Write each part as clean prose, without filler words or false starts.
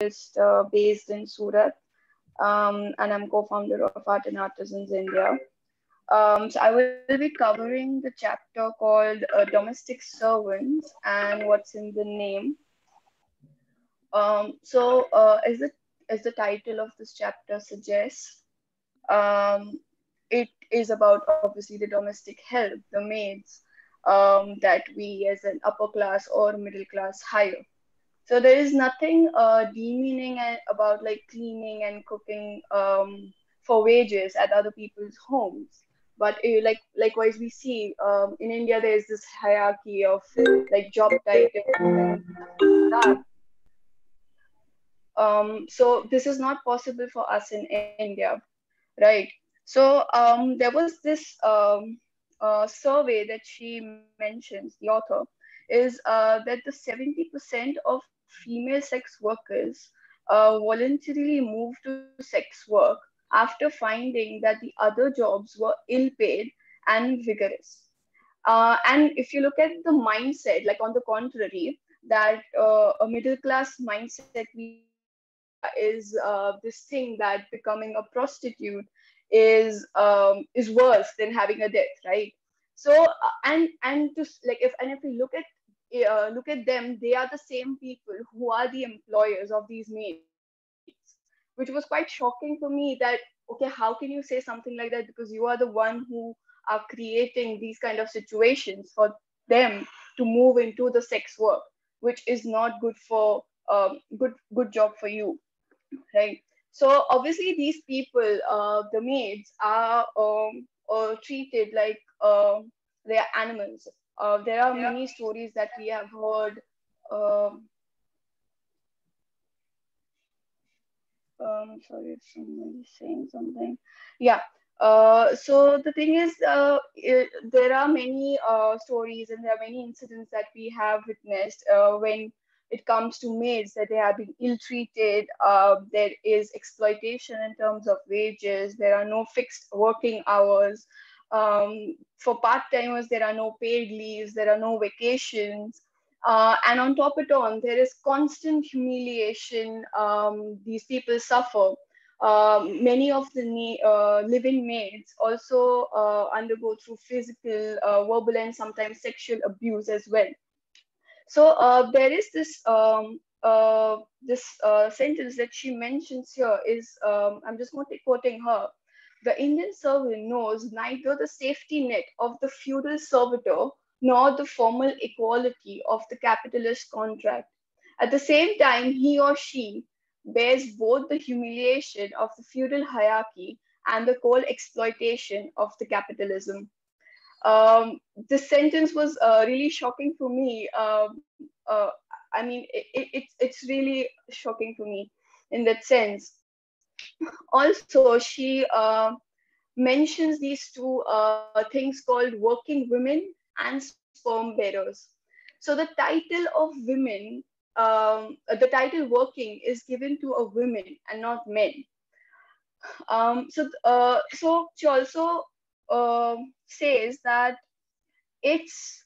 based in Surat, and I'm co-founder of Art and Artisans India. So I will be covering the chapter called Domestic Servants and what's in the name. As the title of this chapter suggests, um, it is about obviously the domestic help, the maids that we as an upper class or middle class hire. So there is nothing demeaning about like cleaning and cooking for wages at other people's homes. But likewise, we see in India there is this hierarchy of like job titles and that. So this is not possible for us in India, right? So there was this survey that she mentions, the author, is that the 70% of female sex workers voluntarily moved to sex work after finding that the other jobs were ill paid and vigorous. And if you look at the mindset, like on the contrary, that a middle class mindset we have in India is this thing that becoming a prostitute is worse than having a death, right? So and to like if we look at them, they are the same people who are the employers of these maids, which was quite shocking for me that okay, how can you say something like that because you are the one who are creating these kind of situations for them to move into the sex work, which is not good for good job for you, right? So obviously these people, the maids, are treated like they are animals. There are many stories that we have heard. Um Sorry if somebody's saying something. Yeah. So the thing is, there are many stories and there are many incidents that we have witnessed when it comes to maids that they have been ill-treated. There is exploitation in terms of wages. There are no fixed working hours. For part-timers, there are no paid leaves. There are no vacations. And on top of it all, there is constant humiliation. These people suffer. Many of the living maids also undergo through physical, verbal, and sometimes sexual abuse as well. So there is this sentence that she mentions here is I'm just quoting her. The Indian servant knows neither the safety net of the feudal servitor nor the formal equality of the capitalist contract. At the same time, he or she bears both the humiliation of the feudal hierarchy and the cold exploitation of the capitalism. This sentence was really shocking for me. I mean, it's really shocking for me in that sense. Also, she mentions these two things called working women and sperm bearers. So the title of women, the title working is given to a women and not men. So she also says that it's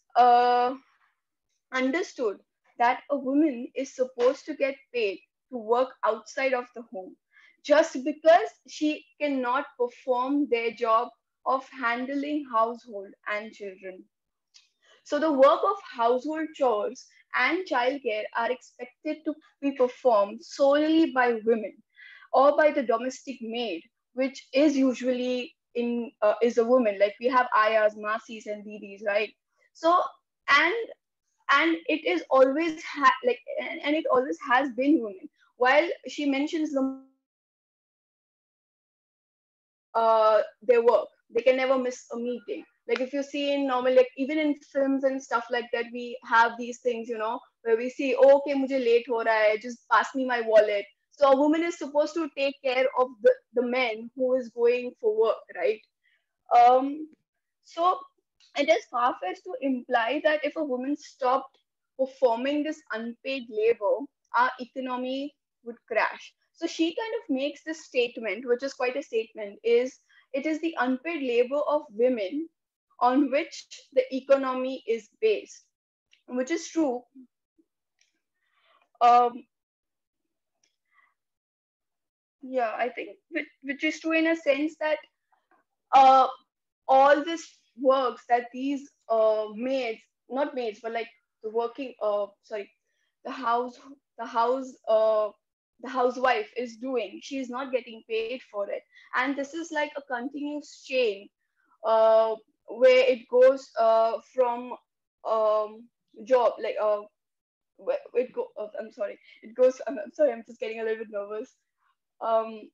understood that a woman is supposed to get paid to work outside of the home just because she cannot perform their job of handling household and children. So the work of household chores and childcare are expected to be performed solely by women or by the domestic maid, which is usually in is a woman. Like we have ayas, masis, and didis, right? So and and it is always and it always has been women. While she mentions the men can never miss their work, they can never miss a meeting. Like if you see in normal, like even in films and stuff like that, we have these things, where we see, oh, okay, mujhe late ho raha hai, just pass me my wallet. So a woman is supposed to take care of the man who is going for work, right? So it is far-fetched to imply that if a woman stopped performing this unpaid labor, our economy would crash. So she kind of makes this statement, which is quite a statement, is it is the unpaid labor of women on which the economy is based, which is true. Um, Yeah, I think which is true in a sense that uh, all this works that these maids, not maids, but like the working, sorry, the house, the house, the housewife is doing, she's not getting paid for it. And this is like a continuous chain uh, where it goes from job, like I'm sorry, it goes. I'm sorry, I'm just getting a little bit nervous. Um,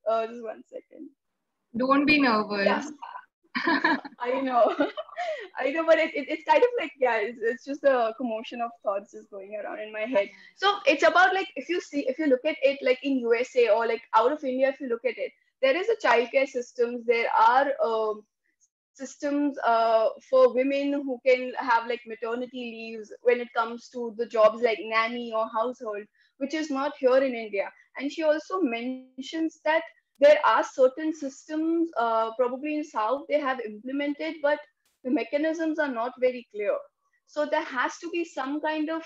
just 1 second. Don't be Yeah, nervous. I know. I know, but it's kind of like, yeah, it's just a commotion of thoughts just going around in my head. So it's about like, if you look at it like in USA or like out of India, if you look at it, there is a childcare systems. There are systems for women who can have like maternity leaves when it comes to the jobs like nanny or household, which is not here in India. And she also mentions that there are certain systems, probably in South, they have implemented, but the mechanisms are not very clear. So there has to be some kind of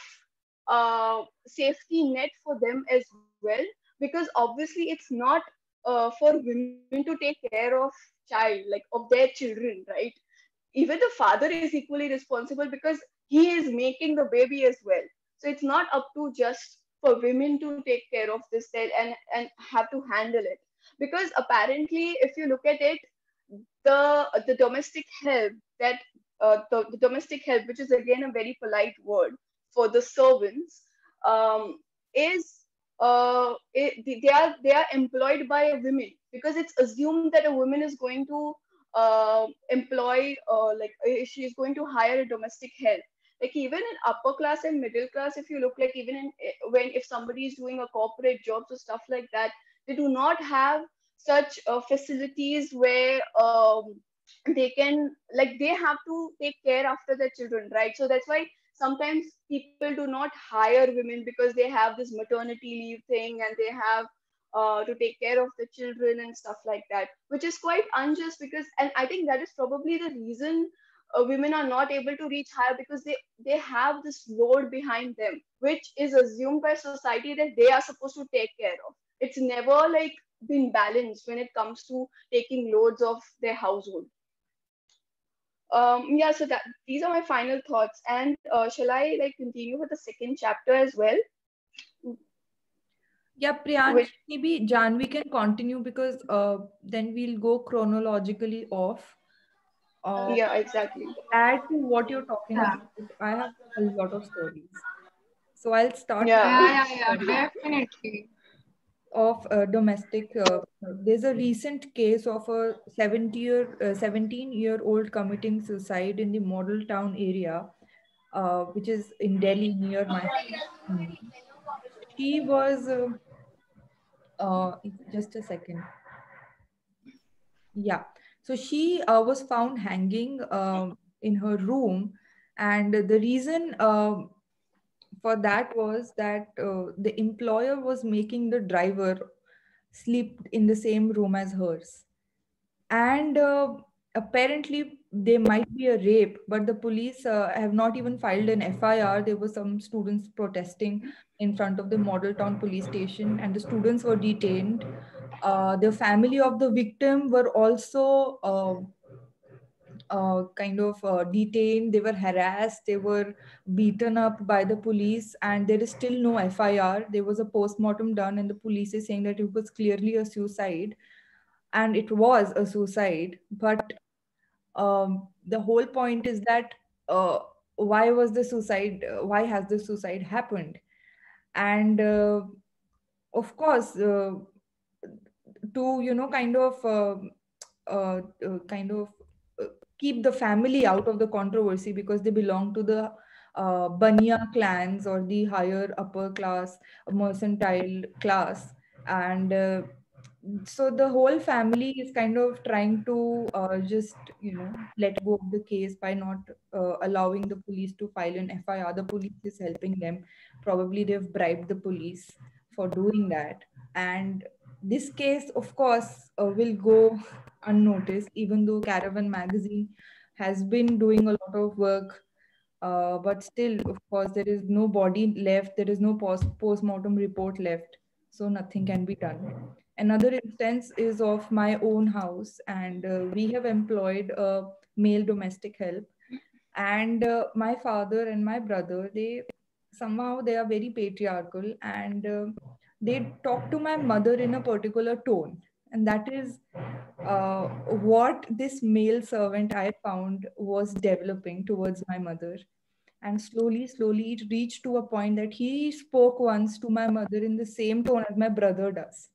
safety net for them as well, because obviously it's not for women to take care of child, like of their children, right? Even the father is equally responsible because he is making the baby as well. So it's not up to just for women to take care of this and have to handle it. Because apparently, if you look at it, the domestic help that the domestic help, which is again a very polite word for the servants, is they are employed by women, because it's assumed that a woman is going to employ like she is going to hire a domestic help. Like even in upper class and middle class, if you look, like even in when if somebody is doing a corporate jobs or stuff like that, they do not have such facilities where they can, like they have to take care after their children, right? So that's why sometimes people do not hire women, because they have this maternity leave thing and they have to take care of the children and stuff like that, which is quite unjust. Because, and I think that is probably the reason women are not able to reach higher, because they have this load behind them, which is assumed by society that they are supposed to take care of. It's never like been balanced when it comes to taking loads of their household. Yeah, so that these are my final thoughts. And shall I like continue with the second chapter as well? Yeah, Priyansh, Which, maybe Janvi can continue because then we'll go chronologically off. Uh, yeah, exactly. Add to what you're talking Yeah. about, I have a lot of stories. So I'll start with Yeah. Yeah, the yeah, yeah, story definitely. of domestic. There's a recent case of a 17-year-old committing suicide in the Model Town area, which is in Delhi near my home. She was, just a second. Yeah. So she was found hanging in her room. And the reason for that was that the employer was making the driver sleep in the same room as hers. And apparently, there might be a rape, but the police have not even filed an FIR. There were some students protesting in front of the Model Town police station, and the students were detained. The family of the victim were also kind of detained, they were harassed, they were beaten up by the police, and there is still no FIR. There was a postmortem done, and the police is saying that it was clearly a suicide, and it was a suicide. But the whole point is that why was the suicide? Why has the suicide happened? And of course, to kind of uh, keep the family out of the controversy because they belong to the Banya clans or the higher upper class mercantile class. And so the whole family is kind of trying to just let go of the case by not allowing the police to file an FIR. The police is helping them. Probably they've bribed the police for doing that. And this case, of course, will go unnoticed, even though Caravan magazine has been doing a lot of work. But still, of course, there is no body left, there is no postmortem report left. so nothing can be done. Another instance is of my own house, and we have employed a male domestic help. And my father and my brother, they somehow they are very patriarchal, and they talk to my mother in a particular tone, and that is what this male servant I found was developing towards my mother. And slowly it reached to a point that he spoke once to my mother in the same tone as my brother does,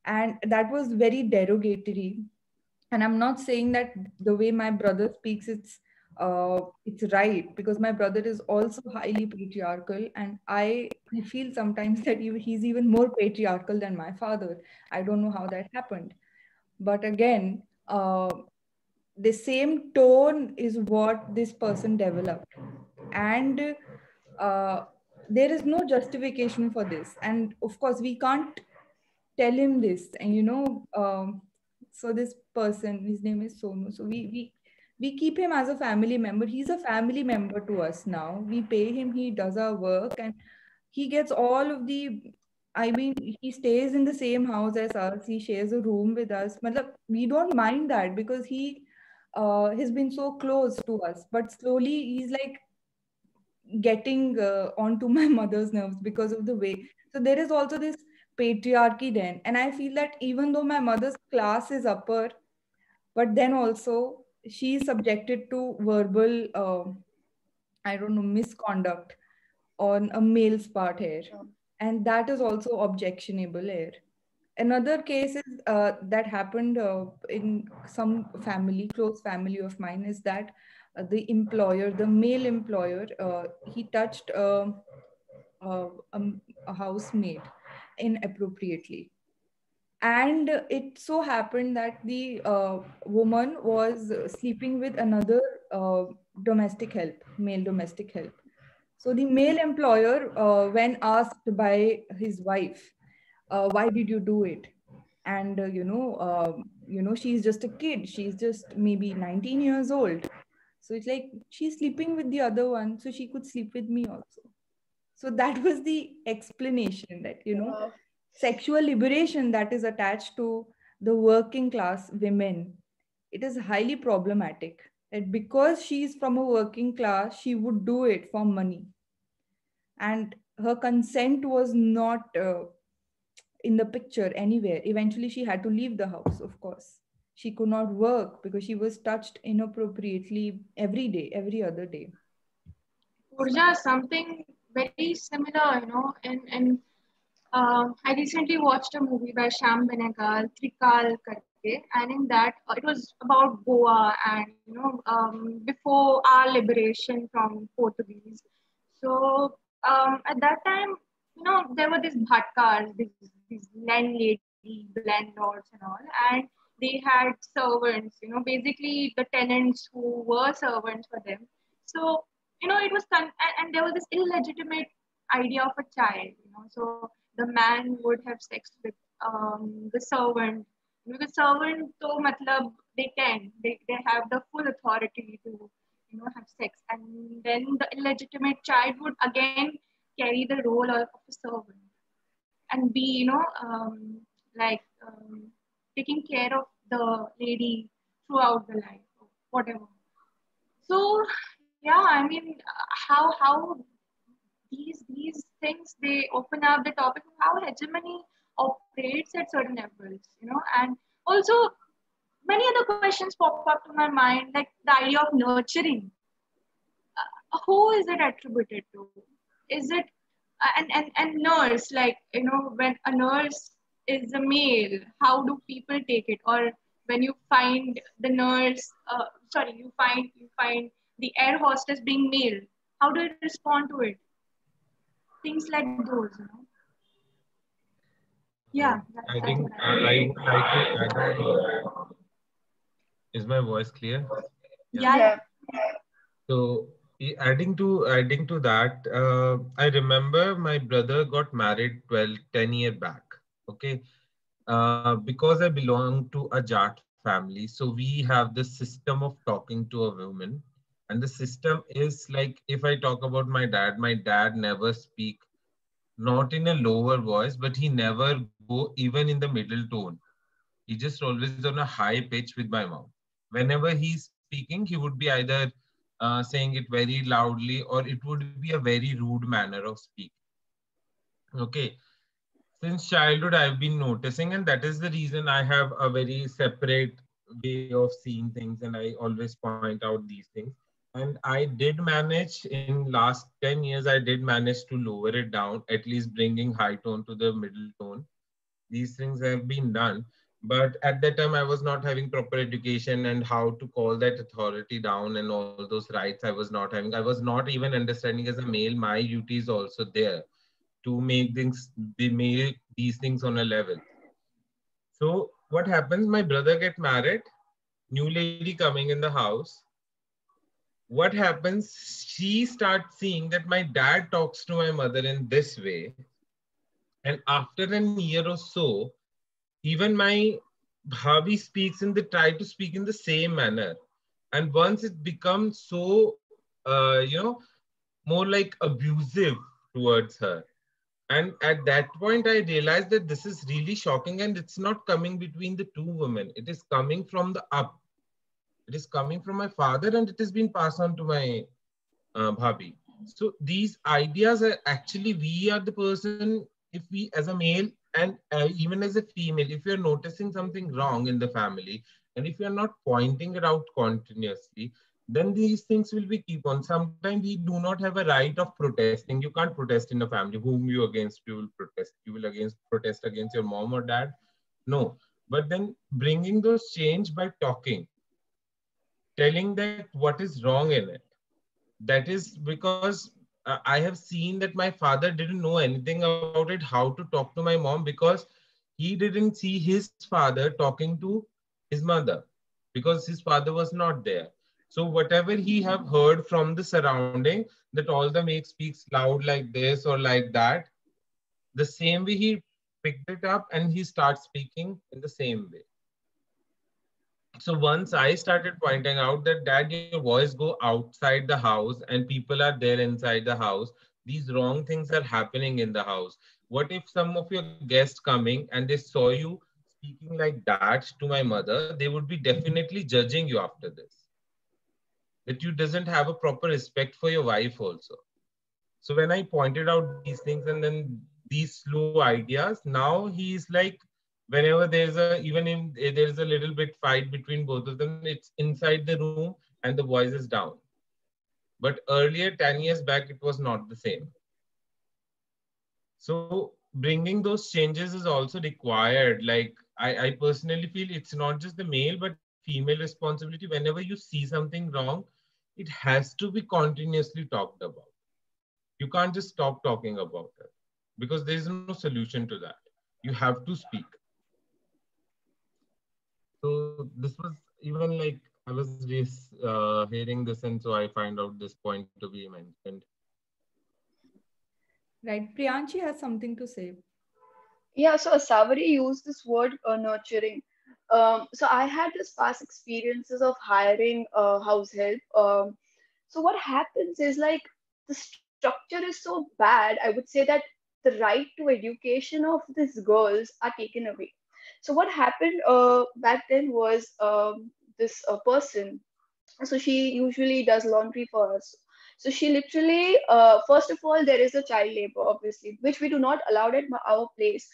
and that was very derogatory. And I'm not saying that the way my brother speaks it's right, because my brother is also highly patriarchal, and I feel sometimes that he's even more patriarchal than my father. I don't know how that happened, but again, the same tone is what this person developed. And uh, there is no justification for this, and of course we can't tell him this. And so this person, his name is Sonu, so we keep him as a family member. He's a family member to us now. We pay him, he does our work, and he gets all of the, I mean, he stays in the same house as us, he shares a room with us. Matlab, we don't mind that because he has been so close to us. But slowly he's like getting onto my mother's nerves because of the way. So there is also this patriarchy then. And I feel that even though my mother's class is upper, but then also she is subjected to verbal, I don't know, misconduct on a male's part here. And that is also objectionable here. Another case is that happened in some family, close family of mine, is that the employer, the male employer, he touched a housemaid inappropriately. And it so happened that the woman was sleeping with another domestic help, male domestic help. So the male employer, when asked by his wife, why did you do it? And she's just a kid. She's just maybe 19 years old. So it's like she's sleeping with the other one, so she could sleep with me also. So that was the explanation that, sexual liberation that is attached to the working class women. It is highly problematic. That because she's from a working class, she would do it for money. And her consent was not in the picture anywhere. Eventually, she had to leave the house, of course. She could not work because she was touched inappropriately every day, every other day. Urja, something very similar, I recently watched a movie by Shyam Benegal, Trikal Karke, and in that it was about Goa and before our liberation from Portuguese. So at that time, there were these bhatkars, these landladies, landlords, and all, and they had servants. Basically the tenants who were servants for them. So it was and there was this illegitimate idea of a child. So the man would have sex with the servant. The servant, so matlab, they have the full authority to have sex, and then the illegitimate child would again carry the role of a servant and be like taking care of the lady throughout the life, or whatever. So yeah, I mean, how these things, they open up the topic of how hegemony operates at certain levels, and also many other questions pop up to my mind, like the idea of nurturing. Who is it attributed to? Is it and nurse, like when a nurse is a male, how do people take it? Or when you find the nurse, sorry, you find the air hostess being male, how do you respond to it? Things like those. Yeah, I that's think what I I would like to add on. Is my voice clear? Yeah, Yeah. So adding to that, I remember my brother got married 10 year back. Okay. Because I belong to a Jat family, so we have the system of talking to a woman. And the system is like, if I talk about my dad never speak not in a lower voice, but he never go even in the middle tone. He just always on a high pitch with my mom. Whenever he's speaking, he would be either saying it very loudly, or it would be a very rude manner of speaking. Okay. Since childhood, I've been noticing, and that is the reason I have a very separate way of seeing things, and I always point out these things. And I did manage in last 10 years, I did manage to lower it down, at least bringing high tone to the middle tone. These things have been done, but at that time I was not having proper education and how to call that authority down and all those rights I was not having. I was not even understanding as a male my duty is also there to make things, they make these things on a level. So what happens, my brother get married, new lady coming in the house. What happens, she starts seeing that my dad talks to my mother in this way, and after a year or so, even my bhabi speaks in the, try to speak in the same manner. And once it becomes so more like abusive towards her. And at that point, I realized that this is really shocking, and it's not coming between the two women. It is coming from the up. It is coming from my father, and it has been passed on to my bhabi. So these ideas are actually, we are the person, if we as a male and even as a female, if you're noticing something wrong in the family, and if you're not pointing it out continuously, then these things will be keep on. Sometimes we do not have a right of protesting. You can't protest in a family. Whom you against, you will protest. You will against protest against your mom or dad. No. But then bringing those change by talking, telling that what is wrong in it. That is because I have seen that my father didn't know anything about it, how to talk to my mom, because he didn't see his father talking to his mother, because his father was not there. So whatever he have heard from the surrounding, that all the make speaks loud like this or like that, the same way he picked it up and he starts speaking in the same way. So once I started pointing out that, dad, your voice go outside the house and people are there inside the house, these wrong things are happening in the house. What if some of your guests coming and they saw you speaking like that to my mother, they would be definitely judging you after this, that you doesn't have a proper respect for your wife also. So when I pointed out these things and then these slow ideas, now he's like, whenever there's a, even if there's a little bit fight between both of them, it's inside the room and the voice is down. But earlier, 10 years back, it was not the same. So bringing those changes is also required. Like I personally feel it's not just the male, but female responsibility. Whenever you see something wrong, it has to be continuously talked about. You can't just stop talking about it, because there is no solution to that. You have to speak. So this was even like, I was just hearing this, and so I find out this point to be mentioned. Right. Priyanshi has something to say. Yeah, so Savari used this word nurturing. So I had this past experiences of hiring house help. So what happens is like the structure is so bad. I would say that the right to education of these girls are taken away. So what happened back then was this person, so she usually does laundry for us. So she literally, first of all, there is a child labor, obviously, which we do not allow at our place.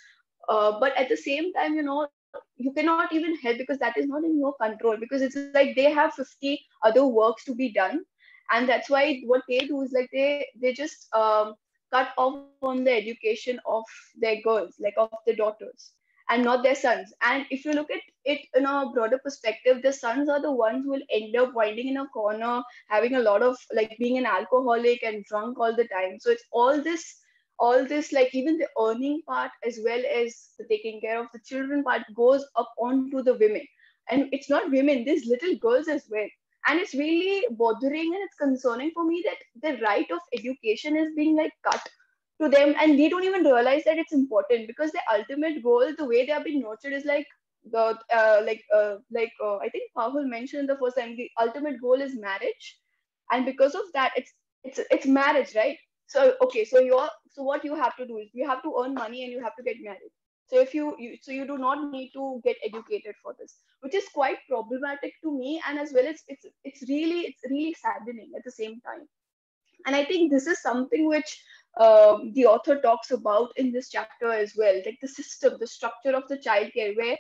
But at the same time, you cannot even help because that is not in your control, because it's like they have 50 other works to be done. And that's why what they do is like they just cut off on the education of their girls, like of their daughters, and not their sons. And if you look at it in a broader perspective, the sons are the ones who will end up winding in a corner, having a lot of like being an alcoholic and drunk all the time. So it's all this, like even the earning part as well as the taking care of the children part goes up onto the women. And it's not women, there's little girls as well. And it's really bothering and it's concerning for me that the right of education is being like cut to them, and they don't even realize that it's important, because the ultimate goal, the way they are being nurtured, is like the I think Pahul mentioned the first time, the ultimate goal is marriage. And because of that, it's marriage, right? So okay, so what you have to do is you have to earn money and you have to get married. So if you do not need to get educated for this, which is quite problematic to me, and as well as it's really saddening at the same time. And I think this is something which the author talks about in this chapter as well, like the system, the structure of the childcare, where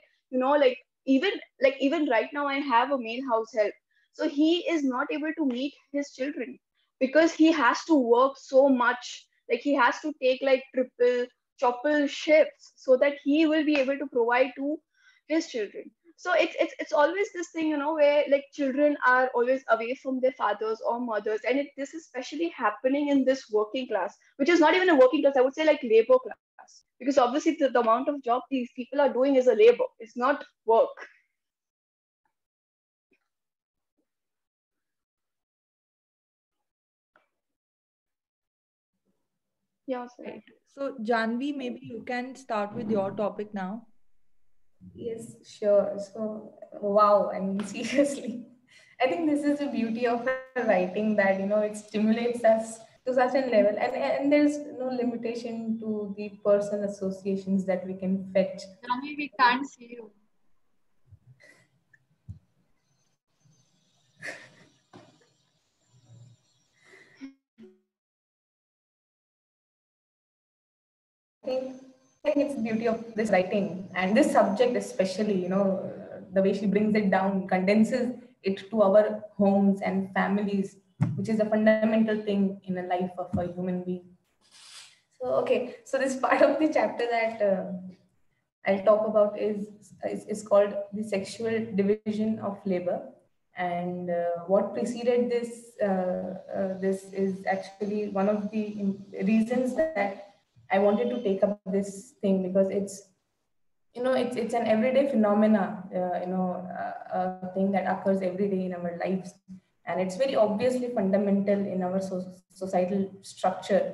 like even even right now I have a male house help, so he is not able to meet his children because he has to work so much, like he has to take like triple shifts so that he will be able to provide to his children. So it's always this thing, where like children are always away from their fathers or mothers, and this is especially happening in this working class, which is not even a working class, I would say like labor class, because obviously the amount of job these people are doing is a labor, it's not work. Yeah, so Right. So, Janvi, maybe you can start with your topic now. Yes, sure. So, wow, I mean, seriously, I think this is the beauty of her writing, that, it stimulates us to such a level, and there's no limitation to the person associations that we can fetch. Janvi, we can't see you. I think it's the beauty of this writing and this subject, especially, the way she brings it down, condenses it to our homes and families, which is a fundamental thing in the life of a human being. So, okay, so this part of the chapter that I'll talk about is called the sexual division of labor. And what preceded this is actually one of the reasons that I wanted to take up this thing, because it's an everyday phenomena, a thing that occurs every day in our lives, and it's very obviously fundamental in our societal structure,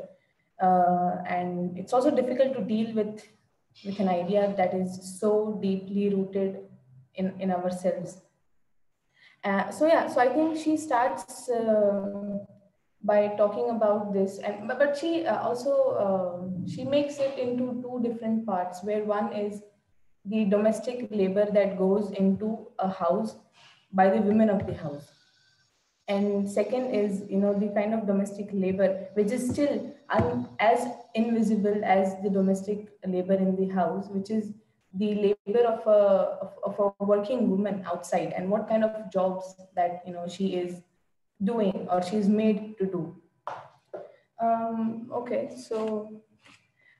and it's also difficult to deal with an idea that is so deeply rooted in ourselves. So I think she starts by talking about this, and but she also she makes it into two different parts, where one is the domestic labor that goes into a house by the women of the house, and second is the kind of domestic labor which is still as invisible as the domestic labor in the house, which is the labor of a working woman outside, and what kind of jobs that she is doing or she's made to do. Okay, so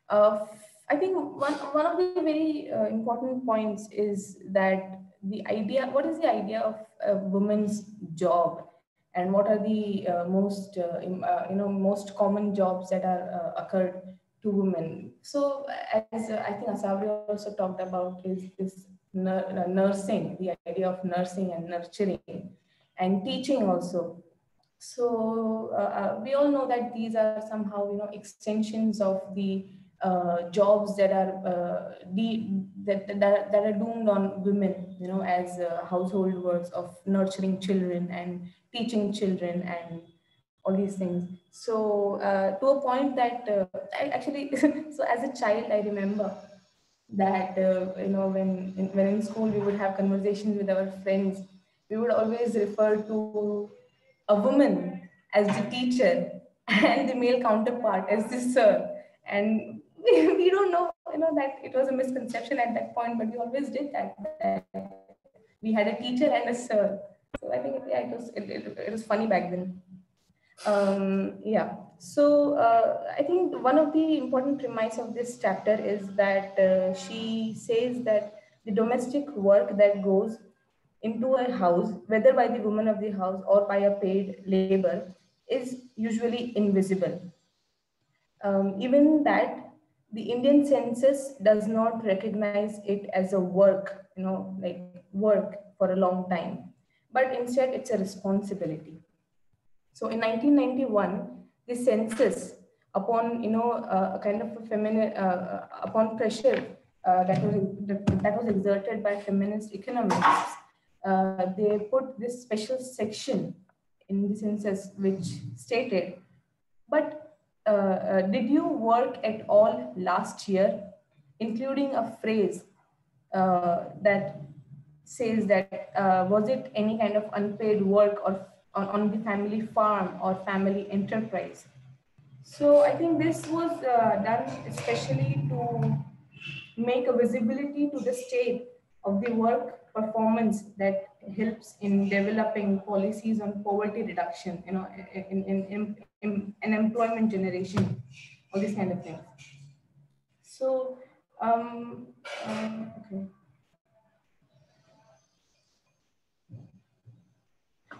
uh, I think one of the very important points is that what is the idea of a woman's job, and what are the most common jobs that are occurred to women. So as I think Asavri also talked about, is this nursing, the idea of nursing and nurturing, and teaching also. So we all know that these are somehow extensions of the jobs that are that are doomed on women, as household works of nurturing children and teaching children and all these things. So to a point that I actually so as a child I remember that when in school we would have conversations with our friends, we would always refer to a woman as the teacher and the male counterpart as the sir, and we don't know that it was a misconception at that point, but we always did that we had a teacher and a sir. So I think it was funny back then. Yeah. So I think one of the important premise of this chapter is that she says that the domestic work that goes into a house, whether by the woman of the house or by a paid labor, is usually invisible. Even that the Indian census does not recognize it as a work, like work for a long time, but instead it's a responsibility. So in 1991, the census, upon a kind of a feminine, upon pressure that was exerted by feminist economists, they put this special section in the census which stated, but did you work at all last year, including a phrase that says that was it any kind of unpaid work or on the family farm or family enterprise? So I think this was done especially to make a visibility to the state of the work performance that helps in developing policies on poverty reduction, in employment generation, all these kind of things. So, okay.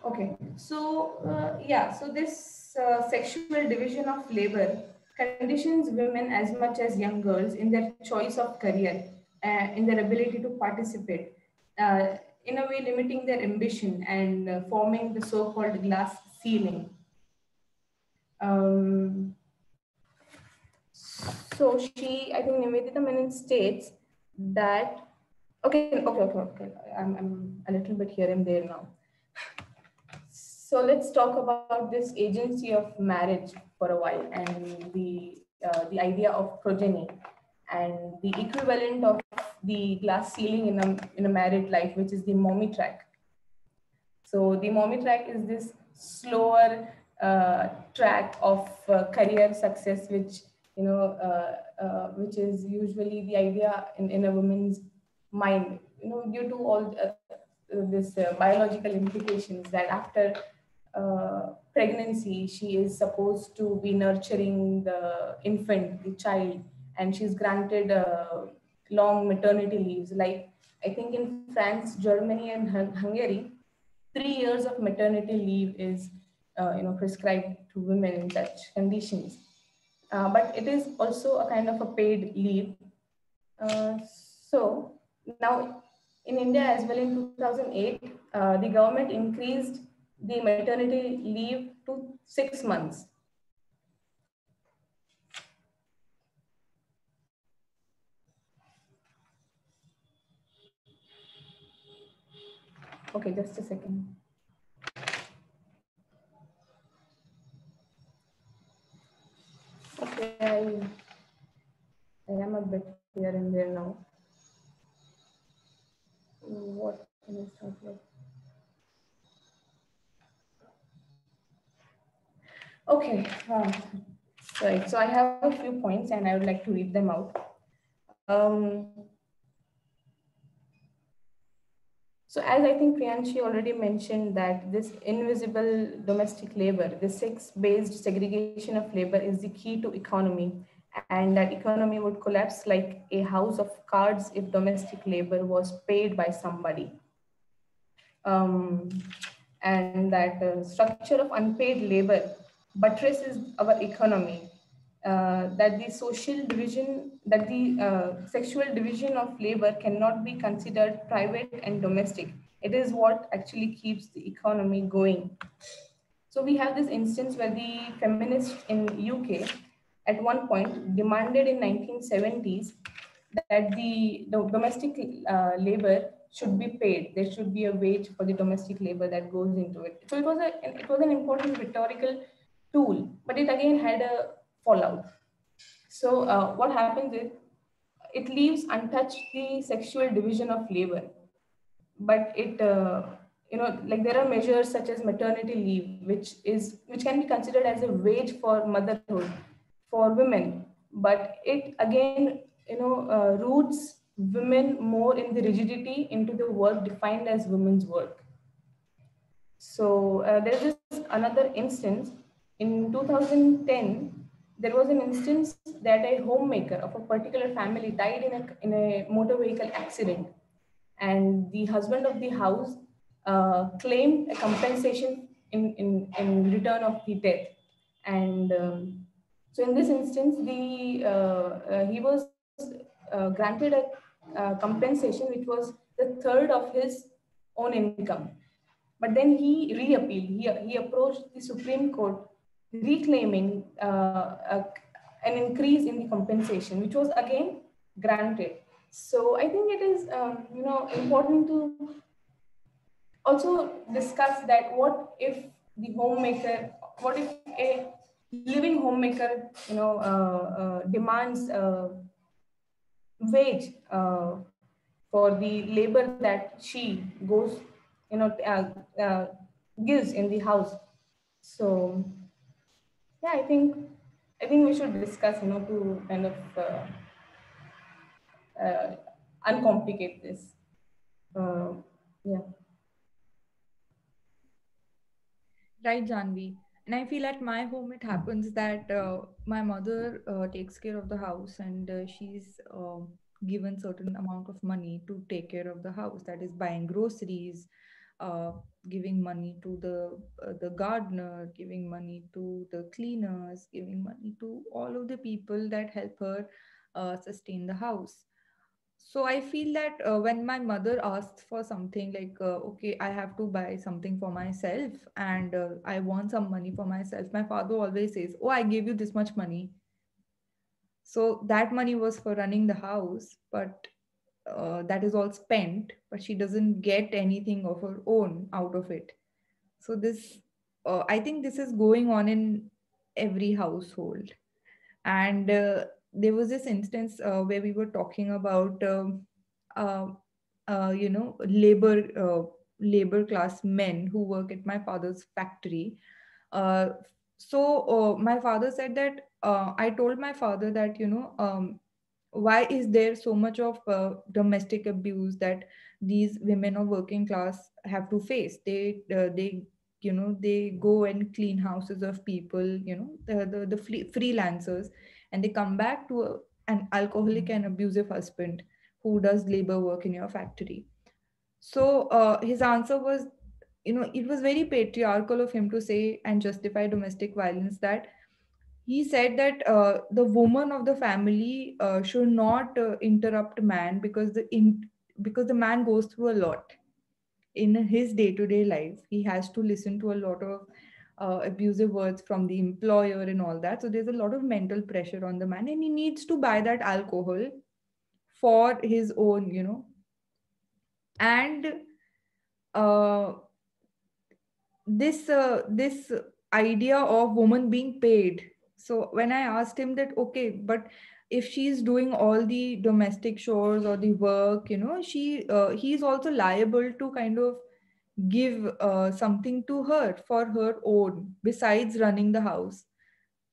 Okay, so yeah, so this sexual division of labor conditions women as much as young girls in their choice of career, in their ability to participate, in a way limiting their ambition and forming the so-called glass ceiling. So I think Nivedita Menon states that, okay, I'm a little bit here and there now. So let's talk about this agency of marriage for a while and the idea of progeny and the equivalent of the glass ceiling in a married life, which is the mommy track. So the mommy track is this slower track of career success, which which is usually the idea in a woman's mind, due to all this biological implications that after pregnancy, she is supposed to be nurturing the infant, the child, and she's granted long maternity leaves. Like I think in France, Germany, and Hungary, 3 years of maternity leave is prescribed to women in such conditions. But it is also a kind of a paid leave. So now in India as well in 2008, the government increased the maternity leave to 6 months. Okay, just a second. Okay, I am a bit here and there now. What can I start with? Okay, right. So I have a few points and I would like to read them out. So as I think Priyanshi already mentioned that this invisible domestic labor, the sex-based segregation of labor is the key to economy, and that economy would collapse like a house of cards if domestic labor was paid by somebody. And that structure of unpaid labor buttresses our economy, that the social division, that the sexual division of labor cannot be considered private and domestic. It is what actually keeps the economy going. So we have this instance where the feminists in UK at one point demanded in 1970s that the domestic labor should be paid. There should be a wage for the domestic labor that goes into it. So it was an important rhetorical tool, but it again had a fallout. So what happens is it leaves untouched the sexual division of labor, but it like there are measures such as maternity leave, which can be considered as a wage for motherhood for women, but it again roots women more in the rigidity into the work defined as women's work. So there's this another instance in 2010. There was an instance that a homemaker of a particular family died in a motor vehicle accident, and the husband of the house claimed a compensation in return of the death. And so in this instance, he was granted a compensation which was the third of his own income. But then he re-appealed. He approached the Supreme Court reclaiming an increase in the compensation, which was again granted. So I think it is important to also discuss that what if the homemaker, what if a living homemaker, demands wage for the labor that she goes, gives in the house. So yeah, I think we should discuss, to kind of uh, uncomplicate this. Uh, yeah. Right, Janvi. And I feel at my home it happens that my mother takes care of the house, and she's given certain amount of money to take care of the house. That is buying groceries, uh, giving money to the gardener, giving money to the cleaners, giving money to all of the people that help her sustain the house. So I feel that when my mother asks for something like, okay, I have to buy something for myself and I want some money for myself, my father always says, oh, I gave you this much money. So that money was for running the house, but that is all spent, but she doesn't get anything of her own out of it. So this, I think this is going on in every household. And there was this instance where we were talking about uh, labor class men who work at my father's factory. Uh, so my father said that I told my father that why is there so much of domestic abuse that these women of working class have to face. They go and clean houses of people, the freelancers, and they come back to an alcoholic and abusive husband who does labor work in your factory. So his answer was, it was very patriarchal of him to say and justify domestic violence, that he said that the woman of the family should not interrupt man, because the man goes through a lot in his day-to-day life. He has to listen to a lot of abusive words from the employer and all that. So there's a lot of mental pressure on the man, and he needs to buy that alcohol for his own, and uh, this idea of woman being paid. So when I asked him that, okay, but if she's doing all the domestic chores or the work, he's also liable to kind of give something to her for her own besides running the house.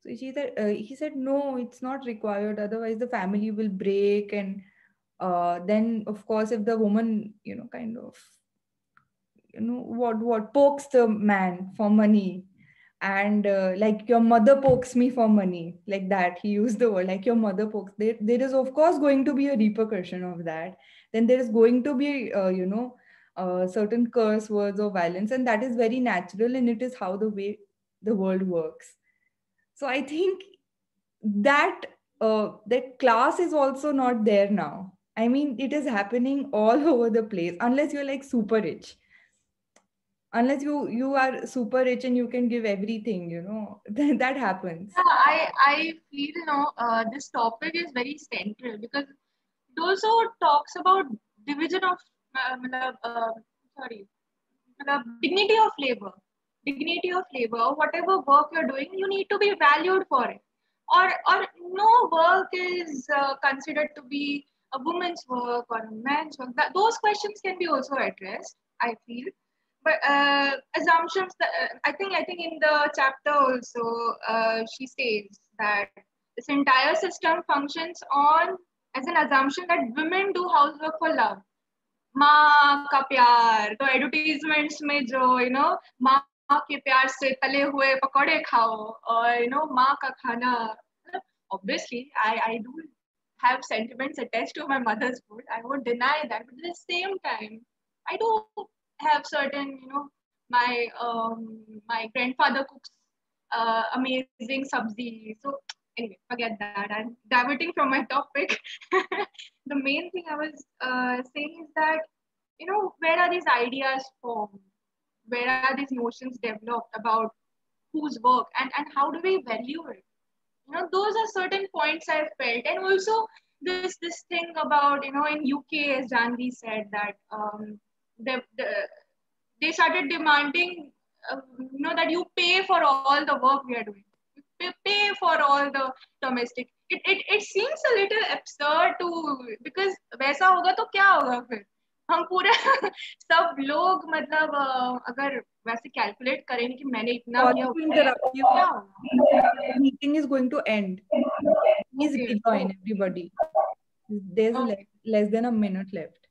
So he said no, it's not required, otherwise the family will break. And then of course, if the woman kind of what pokes the man for money, and like your mother pokes me for money, like that, he used the word, like your mother pokes, there is of course going to be a repercussion of that. Then there is going to be certain curse words or violence, and that is very natural, and it is how the way the world works. So I think that that class is also not there now. I mean, it is happening all over the place, unless you're like super rich. Unless you are super rich and you can give everything, that happens. Yeah, I feel this topic is very central because it also talks about division of sorry, dignity of labor. Dignity of labor. Whatever work you're doing, you need to be valued for it. Or no work is considered to be a woman's work or a man's work. Those questions can be also addressed, I feel. But assumptions that I think in the chapter also she says that this entire system functions on as an assumption that women do housework for love. माँ का प्यार तो advertisements में जो माँ के प्यार से तले हुए पकौड़े खाओ और माँ का खाना. Obviously I do have sentiments attached to my mother's food. I won't deny that, but at the same time I do have certain my grandfather cooks amazing sabzi. So anyway, forget that. I'm diverting from my topic. The main thing I was saying is that, where are these ideas formed? Where are these notions developed about whose work and how do we value it? Those are certain points I felt. And also this thing about, in UK, as Janvi said, that they started demanding, that you pay for all the work we are doing. pay for all the domestic. It seems a little absurd to, because वैसा होगा तो क्या होगा फिर, हम पूरा सब लोग मतलब अगर वैसे कैलकुलेट करें कि मैंने इतना किया, क्या होगा? Meeting is going to end. Please rejoin everybody. There's less than a minute left.